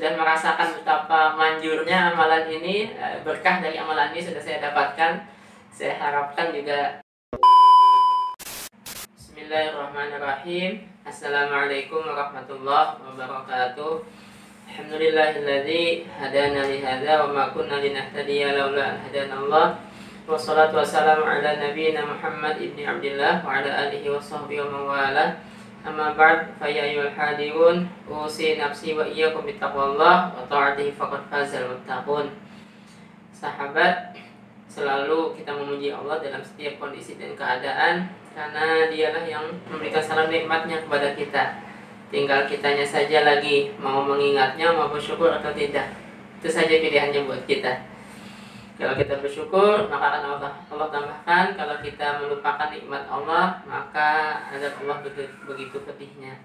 sudah merasakan betapa manjurnya amalan ini. Berkah dari amalan ini sudah saya dapatkan. Saya harapkan juga. Bismillahirrahmanirrahim. Assalamualaikum warahmatullahi wabarakatuh. Alhamdulillahilladzi hadana li hadza wa ma kunna linahtadiya laula an hadanallah. Wassalatu wassalamu ala nabiyyina Muhammad ibni Abdillah wa ala alihi wa sahbihi wa mawalah. Amma ba'd, fa ya ayyuhal hadirun, usi nafsi wa iyyakum bittaqwallah wa ta'atihi faqad fazal muttaqun. Sahabat, selalu kita memuji Allah dalam setiap kondisi dan keadaan, karena Dialah yang memberikan salam nikmatnya kepada kita. Tinggal kitanya saja lagi mau mengingatnya, mau bersyukur atau tidak. Itu saja pilihannya buat kita. Kalau kita bersyukur, maka akan Allah tambahkan. Kalau kita melupakan nikmat Allah, maka azab Allah begitu pedihnya.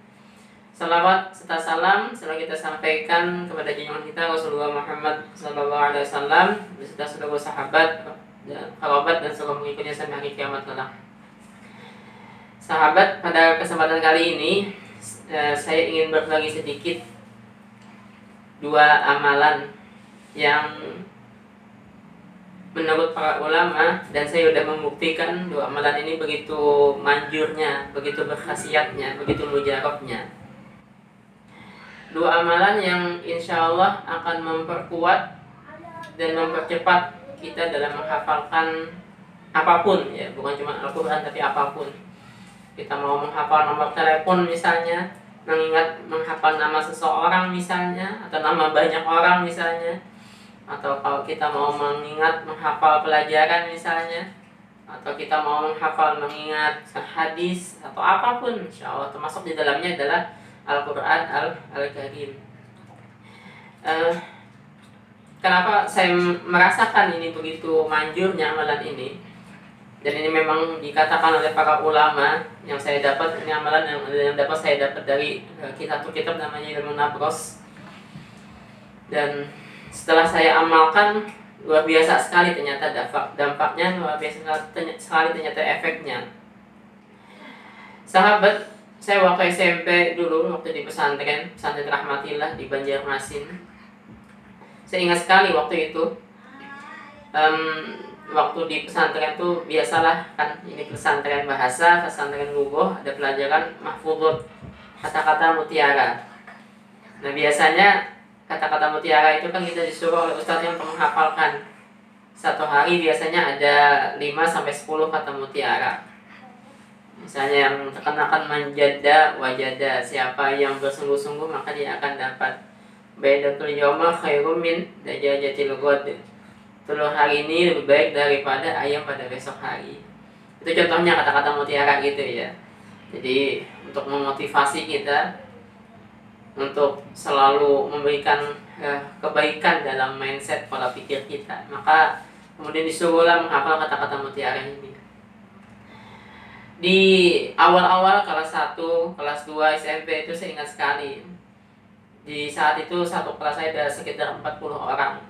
Salawat serta salam selalu kita sampaikan kepada junjungan kita Rasulullah Muhammad SAW beserta seluruh sahabat, kerabat dan seluruh pengikutnya sampai hari kiamat kelak. Sahabat, pada kesempatan kali ini saya ingin berbagi sedikit dua amalan yang menurut para ulama, dan saya sudah membuktikan dua amalan ini begitu manjurnya, begitu berkhasiatnya, begitu mujarabnya. Dua amalan yang insya Allah akan memperkuat dan mempercepat kita dalam menghafalkan apapun, ya, bukan cuma Al-Quran tapi apapun. Kita mau menghafal nomor telepon misalnya, menghafal nama seseorang misalnya, atau nama banyak orang misalnya, atau kalau kita mau menghafal pelajaran misalnya, atau kita mau mengingat hadis atau apapun, insya Allah termasuk di dalamnya adalah Al-Quran Al-Karim. Kenapa saya merasakan ini begitu manjurnya amalan ini? Dan ini memang dikatakan oleh para ulama yang saya dapat, ini amalan yang dapat saya dapat dari kitab namanya Ilmu Nabros. Dan setelah saya amalkan, luar biasa sekali ternyata dampaknya, luar biasa sekali ternyata efeknya. Sahabat, saya waktu SMP dulu, waktu di pesantren Rahmatillah di Banjarmasin, saya ingat sekali waktu itu. Waktu di pesantren tuh biasalah kan, ini pesantren bahasa, pesantren lughah, ada pelajaran mahfudhot, kata-kata mutiara. Nah biasanya kata-kata mutiara itu kan kita disuruh oleh ustadz yang menghafalkan. Satu hari biasanya ada 5-10 kata mutiara. Misalnya yang terkenakan manjada wajada, siapa yang bersungguh-sungguh maka dia akan dapat. Baidatul yawma khairum min dajajatil ghad. Telur hari ini lebih baik daripada ayam pada besok hari. Itu contohnya kata-kata mutiara gitu ya. Jadi untuk memotivasi kita untuk selalu memberikan kebaikan dalam mindset pola pikir kita, maka kemudian disuruhlah menghafal kata-kata mutiara ini. Di awal-awal kelas 1, kelas 2 SMP itu saya ingat sekali. Di saat itu satu kelas saya ada sekitar 40 orang.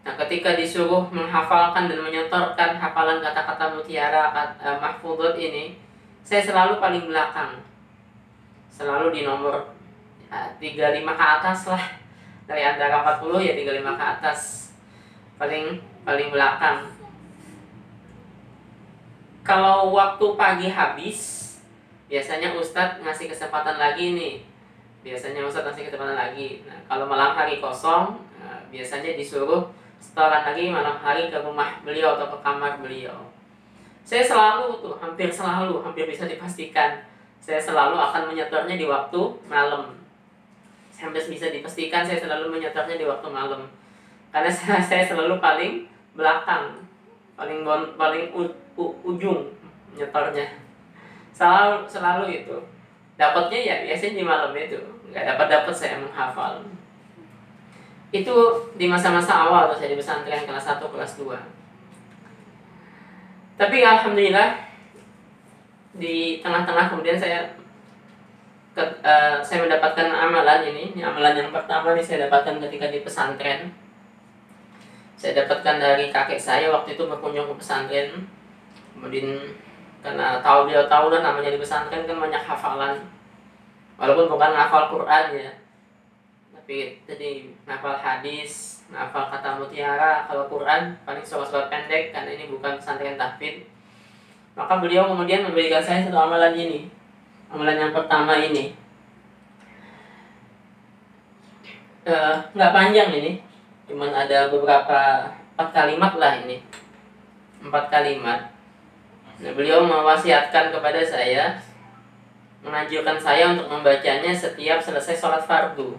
Nah, ketika disuruh menghafalkan dan menyetorkan hafalan kata-kata mutiara mahfudhot ini, saya selalu paling belakang. Selalu di nomor 35 ke atas lah. Dari antara 40 ya 35 ke atas. Paling belakang. Kalau waktu pagi habis, biasanya Ustadz ngasih kesempatan lagi nih. Nah, kalau malam hari kosong, biasanya disuruh setoran lagi malam hari ke rumah beliau atau ke kamar beliau. Saya selalu tuh, hampir bisa dipastikan, saya selalu akan menyetornya di waktu malam. Hampir bisa dipastikan saya selalu menyetornya di waktu malam. Karena saya selalu paling belakang, paling ujung nyetornya. Selalu itu. Dapatnya ya biasanya di malam itu. Nggak dapat saya menghafal. Itu di masa-masa awal tuh saya di pesantren kelas 1, kelas 2. Tapi alhamdulillah di tengah-tengah kemudian saya mendapatkan amalan ini. Ini amalan yang pertama nih saya dapatkan ketika di pesantren. Saya dapatkan dari kakek saya waktu itu berkunjung ke pesantren. Kemudian karena beliau tahu lah namanya di pesantren kan banyak hafalan. Walaupun bukan hafal Quran ya. tapi tadi ngafal hadis, ngafal kata mutiara. Kalau Quran paling surat-surat pendek karena ini bukan pesantren tahfidz. Maka beliau kemudian memberikan saya satu amalan ini. Amalan yang pertama ini nggak panjang ini, cuman ada beberapa 4 kalimat lah ini, 4 kalimat. Nah, beliau mewasiatkan kepada saya, menganjurkan saya untuk membacanya setiap selesai sholat fardu.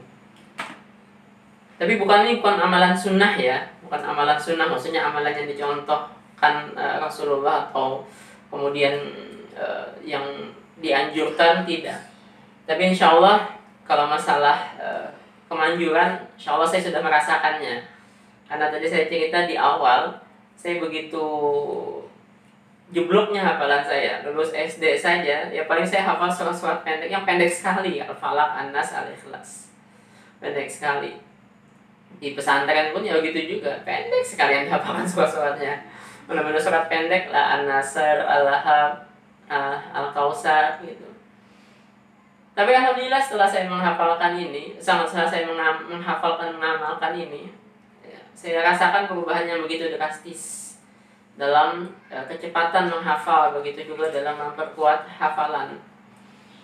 Tapi ini bukan amalan sunnah ya, bukan amalan sunnah, maksudnya amalan yang dicontohkan Rasulullah atau kemudian yang dianjurkan, tidak. Tapi insya Allah kalau masalah kemanjuran, insya Allah saya sudah merasakannya. Karena tadi saya cerita di awal, saya begitu jebloknya hafalan saya. Lulus SD saja, ya paling saya hafal surat-surat pendek, yang pendek sekali, Al-Falaq, An-Nas, Al-Ikhlas. Pendek sekali. Di pesantren pun ya begitu juga, pendek sekali yang dihafalkan surat-suratnya. Benar-benar surat pendek lah, An-Nasr, Al-Lahab, Al-Kausar gitu. Tapi alhamdulillah setelah saya menghafalkan ini, setelah saya mengamalkan ini, ya, saya rasakan perubahan yang begitu drastis dalam kecepatan menghafal, begitu juga dalam memperkuat hafalan.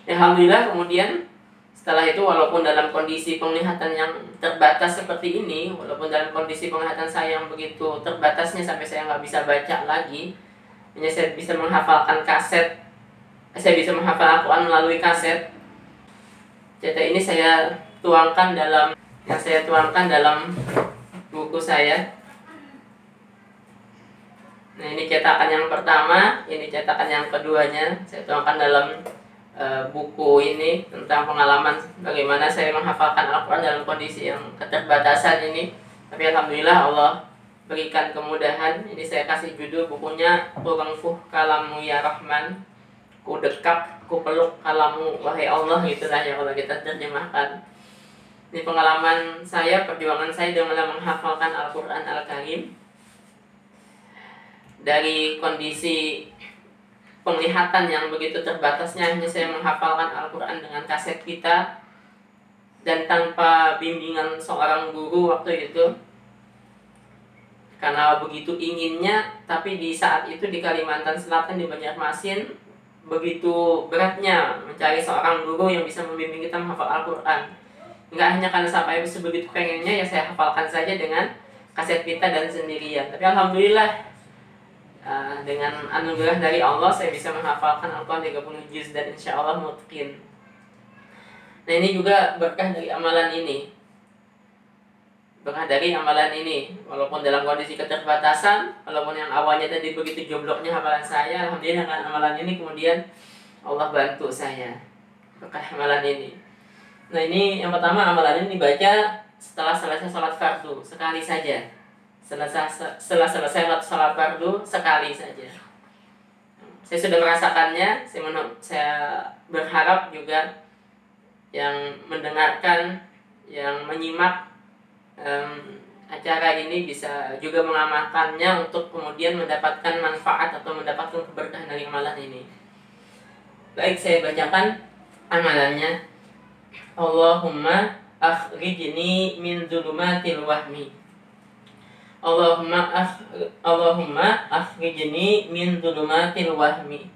Ya, alhamdulillah kemudian setelah itu, walaupun dalam kondisi penglihatan yang terbatas seperti ini, walaupun dalam kondisi penglihatan saya yang begitu terbatasnya sampai saya nggak bisa baca lagi, hanya saya bisa menghafalkan kaset, saya bisa menghafal Al-Quran melalui kaset. Cerita ini saya tuangkan dalam buku saya. Nah, ini cetakan yang pertama, ini cetakan yang keduanya. Saya tuangkan dalam buku ini tentang pengalaman bagaimana saya menghafalkan Al-Quran dalam kondisi yang keterbatasan ini. Tapi alhamdulillah Allah berikan kemudahan. Ini saya kasih judul bukunya, Turangfuh Kalamu Ya Rahman, ku dekap, ku peluk kalamu wahai Allah, itulah yang kalau kita terjemahkan. Ini pengalaman saya, perjuangan saya dalam menghafalkan Al-Quran Al-Karim. Dari kondisi penglihatan yang begitu terbatasnya, hanya saya menghafalkan Al-Quran dengan kaset kita dan tanpa bimbingan seorang guru waktu itu. Karena begitu inginnya, tapi di saat itu di Kalimantan Selatan, di Banjarmasin, begitu beratnya mencari seorang guru yang bisa membimbing kita menghafal Al-Quran. Enggak hanya karena sampai sebegitu pengennya, ya saya hafalkan saja dengan kaset kita dan sendirian. Tapi alhamdulillah dengan anugerah dari Allah saya bisa menghafalkan Al-Quran 30 juz dan insya Allah mutqin. Nah, ini juga berkah dari amalan ini. Walaupun dalam kondisi keterbatasan, walaupun yang awalnya tadi begitu jobloknya hafalan saya, alhamdulillah dengan amalan ini kemudian Allah bantu saya berkah amalan ini. Nah, ini yang pertama, amalan ini dibaca setelah selesai sholat fardu sekali saja. Setelah selesai sholat fardu sekali saja. Saya sudah merasakannya. Saya berharap juga yang mendengarkan, yang menyimak acara ini bisa juga mengamalkannya untuk kemudian mendapatkan manfaat atau mendapatkan keberkahan dari amalan ini. Baik, saya bacakan amalannya. Allahumma akhrijni min dzulumatil wahmi. Allahumma akhrijni min dzulumatil wahmi.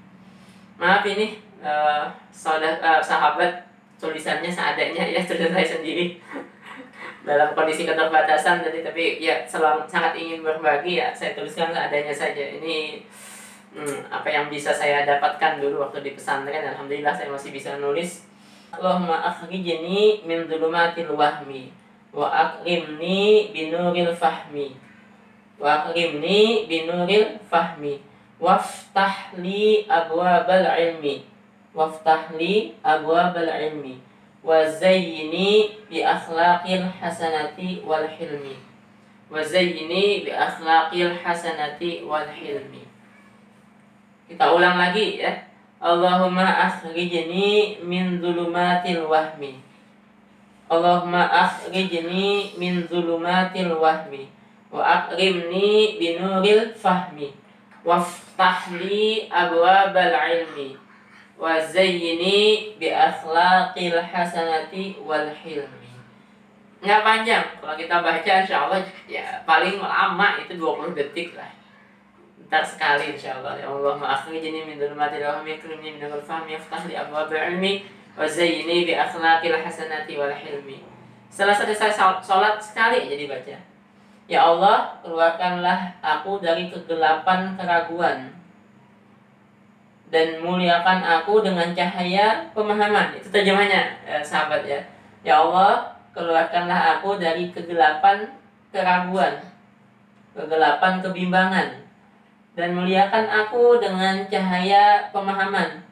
Maaf ini sahabat, tulisannya seadanya ya, tulisan saya sendiri. Dalam kondisi keterbatasan tadi, tapi ya sangat ingin berbagi, ya saya tuliskan seadanya saja. Ini apa yang bisa saya dapatkan dulu waktu di pesantren. Alhamdulillah saya masih bisa nulis. Allahumma akhrijni min dzulumatil wahmi wa akrimni binuril fahmi waftah li abwabal ilmi wa zayyini bi akhlaqil hasanati wal hilmi. Kita ulang lagi ya. Allahumma akhrijni min dzulumatil wahmi. Allahumma akhrijni min dzulumatil wahmi wa akrimni binuril fahmi waftah li abwabal ilmi wa zayyini bi akhlaqil hasanati wal hilmi. nggak panjang. Kalau kita baca insya Allah ya paling lama itu 20 detik lah. Ntar sekali insya Allah. Ya Allah ma'akhrijni min dhulumatil wahmi akrimni min al-fahmi yaftah li abwabil ilmi wa zayyini bi akhlaqil hasanati wal hilmi. Setelah selesai sholat sekali jadi baca. Ya Allah, keluarkanlah aku dari kegelapan keraguan dan muliakan aku dengan cahaya pemahaman. Itu terjemahnya sahabat ya. Ya Allah, keluarkanlah aku dari kegelapan keraguan, kegelapan kebimbangan, dan muliakan aku dengan cahaya pemahaman,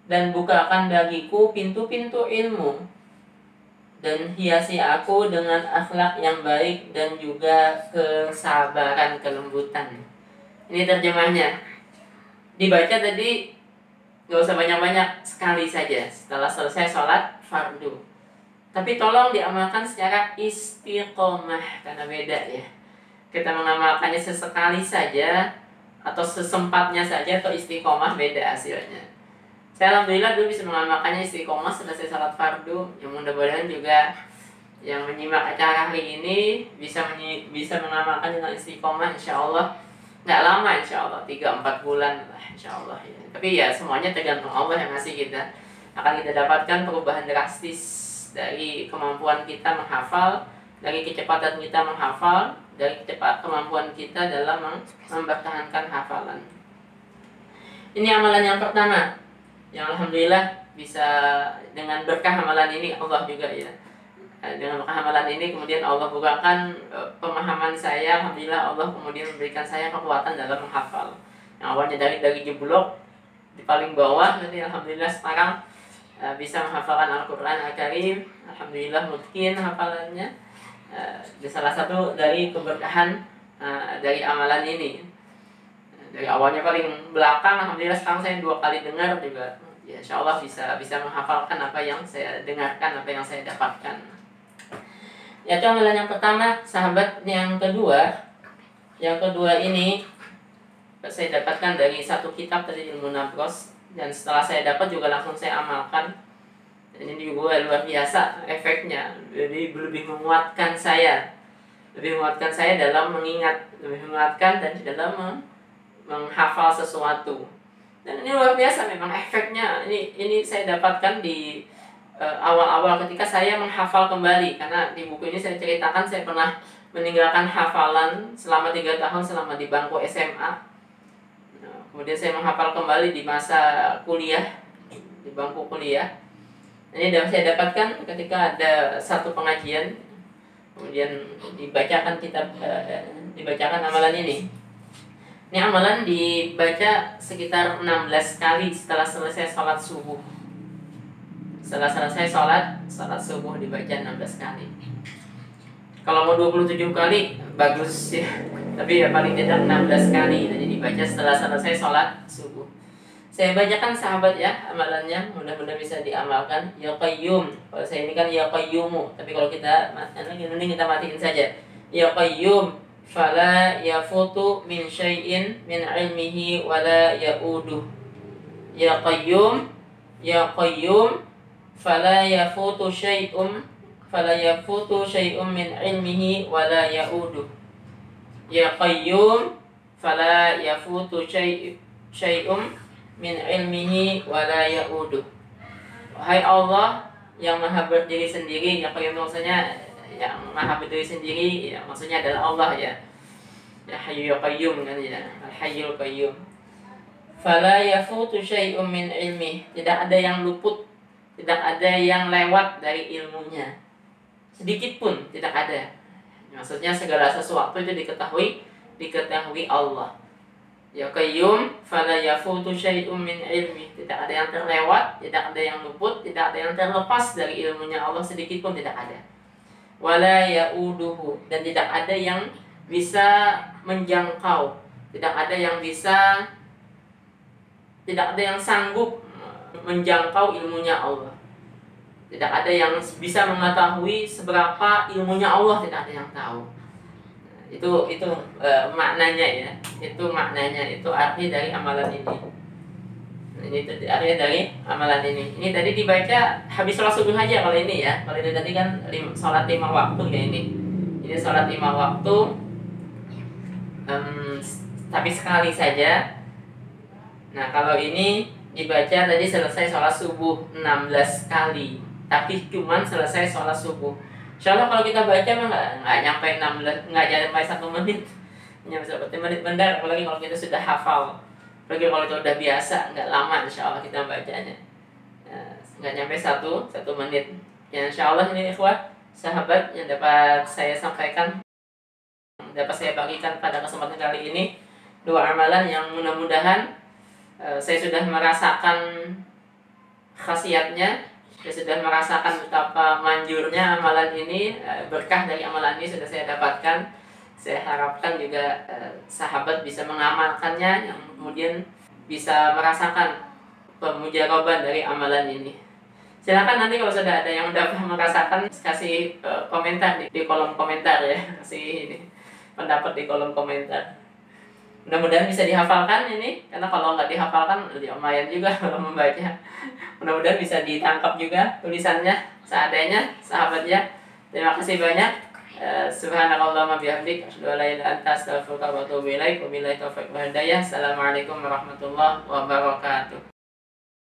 dan bukakan bagiku pintu-pintu ilmu, dan hiasi aku dengan akhlak yang baik dan juga kesabaran, kelembutan. Ini terjemahnya. Dibaca tadi gak usah banyak-banyak, sekali saja setelah selesai sholat fardu. Tapi tolong diamalkan secara istiqomah, karena beda ya. Kita mengamalkannya sesekali saja atau sesempatnya saja, atau istiqomah, beda hasilnya. Saya alhamdulillah dulu bisa mengamalkannya istiqomah selesai sholat fardu. Yang mudah-mudahan juga yang menyimak acara hari ini bisa mengamalkan dengan istiqomah, insya Allah. Nggak lama insya Allah, 3-4 bulan lah insya Allah ya. Tapi ya semuanya tergantung Allah yang ngasih kita. Akan kita dapatkan perubahan drastis dari kemampuan kita menghafal, dari kecepatan kita menghafal, dari kemampuan kita dalam mempertahankan hafalan. Ini amalan yang pertama, yang alhamdulillah bisa dengan berkah amalan ini Allah juga ya. Dengan berkah amalan ini kemudian Allah bukakan pemahaman saya, alhamdulillah Allah kemudian memberikan saya kekuatan dalam menghafal. Yang awalnya dari jeblok di paling bawah, nanti alhamdulillah sekarang bisa menghafalkan Al-Quran Al-Karim. Alhamdulillah mungkin hafalannya. Salah satu dari keberkahan dari amalan ini. Dari awalnya paling belakang, alhamdulillah sekarang saya 2 kali dengar juga. Ya insya Allah bisa menghafalkan apa yang saya dengarkan, apa yang saya dapatkan. Ya, itu amalan yang pertama. Sahabat yang kedua ini saya dapatkan dari satu kitab dari Ilmu Nafs, dan setelah saya dapat juga langsung saya amalkan. Dan ini juga luar biasa efeknya. Jadi lebih menguatkan saya dalam mengingat, lebih menguatkan dan dalam menghafal sesuatu. Dan ini luar biasa memang efeknya. Ini saya dapatkan di awal-awal ketika saya menghafal kembali, karena di buku ini saya ceritakan saya pernah meninggalkan hafalan selama 3 tahun selama di bangku SMA. Kemudian saya menghafal kembali di masa kuliah, di bangku kuliah. Ini saya dapatkan ketika ada satu pengajian, kemudian dibacakan amalan ini. Ini amalan dibaca sekitar 16 kali setelah selesai sholat subuh. Setelah selesai sholat subuh dibaca 16 kali. Kalau mau 27 kali bagus ya, tapi ya paling tidak 16 kali. Jadi dibaca setelah selesai sholat subuh. Saya bacakan sahabat ya amalannya, mudah-mudahan bisa diamalkan. Ya Qayyum. Kalau saya ini kan Ya Qayyumu, tapi kalau kita ini kita matiin saja. Ya Qayyum, fala yafutu min syai'in min ilmihi wala ya'uduh. Ya Qayyum, Ya Qayyum, fala yafutu syai'um min ilmihi wala ya'uduh. Ya Qayyum, fala yafutu syai'um min ilmihi wala ya'uduh. Wahai Allah yang maha berdiri sendiri, ya Qayyum maksudnya yang maha berdiri sendiri, ya maksudnya adalah Allah ya. Ya Hayyu ya Qayyum kan ya, Al-Hayyul Qayyum. Fala yafutu syai'um min ilmihi, tidak ada yang luput, tidak ada yang lewat dari ilmunya, sedikit pun tidak ada. Maksudnya segala sesuatu itu diketahui Allah. Ya Qayyum, fala yafutu syai'um min ilmi, tidak ada yang terlewat, tidak ada yang luput, tidak ada yang terlepas dari ilmunya Allah, sedikit pun tidak ada. Wala ya'uduhu, dan tidak ada yang bisa menjangkau, tidak ada yang sanggup menjangkau ilmunya Allah. Tidak ada yang bisa mengetahui seberapa ilmunya Allah, tidak ada yang tahu. Itu maknanya ya. Itu maknanya, itu arti dari amalan ini. Ini tadi artinya dari amalan ini. Ini tadi dibaca habis sholat subuh aja kalau ini ya. Kalau itu tadi kan sholat 5 waktu ya ini. Jadi sholat 5 waktu, tapi sekali saja. Nah kalau ini dibaca tadi selesai sholat subuh 16 kali, tapi cuman selesai sholat subuh. Insya Allah kalau kita baca mah nggak nyampe 16, nggak nyampe 1 menit, nyampe 1 menit benar. Apalagi kalau kita sudah hafal, apalagi kalau itu udah biasa, nggak lama insya Allah kita bacanya. Nggak nyampe 1 menit. Ya insya Allah ini ikhwah sahabat yang dapat saya sampaikan, dapat saya bagikan pada kesempatan kali ini, dua amalan yang mudah-mudahan saya sudah merasakan khasiatnya, saya sudah merasakan betapa manjurnya amalan ini, berkah dari amalan ini sudah saya dapatkan. Saya harapkan juga sahabat bisa mengamalkannya, yang kemudian bisa merasakan pemujaroban dari amalan ini. Silakan nanti kalau sudah ada yang udah merasakan, kasih komentar di kolom komentar ya, kasih ini pendapat di kolom komentar. Mudah-mudahan bisa dihafalkan ini, karena kalau nggak dihafalkan lumayan juga kalau membaca. Mudah-mudahan bisa ditangkap juga tulisannya seadanya, sahabat ya. Terima kasih banyak. Subhanakallahumma bihamdik, asyhadu an la ilaha illa anta, astaghfiruka wa atubu ilaik. Wabillahi taufiq wal hidayah. Assalamualaikum warahmatullahi wabarakatuh.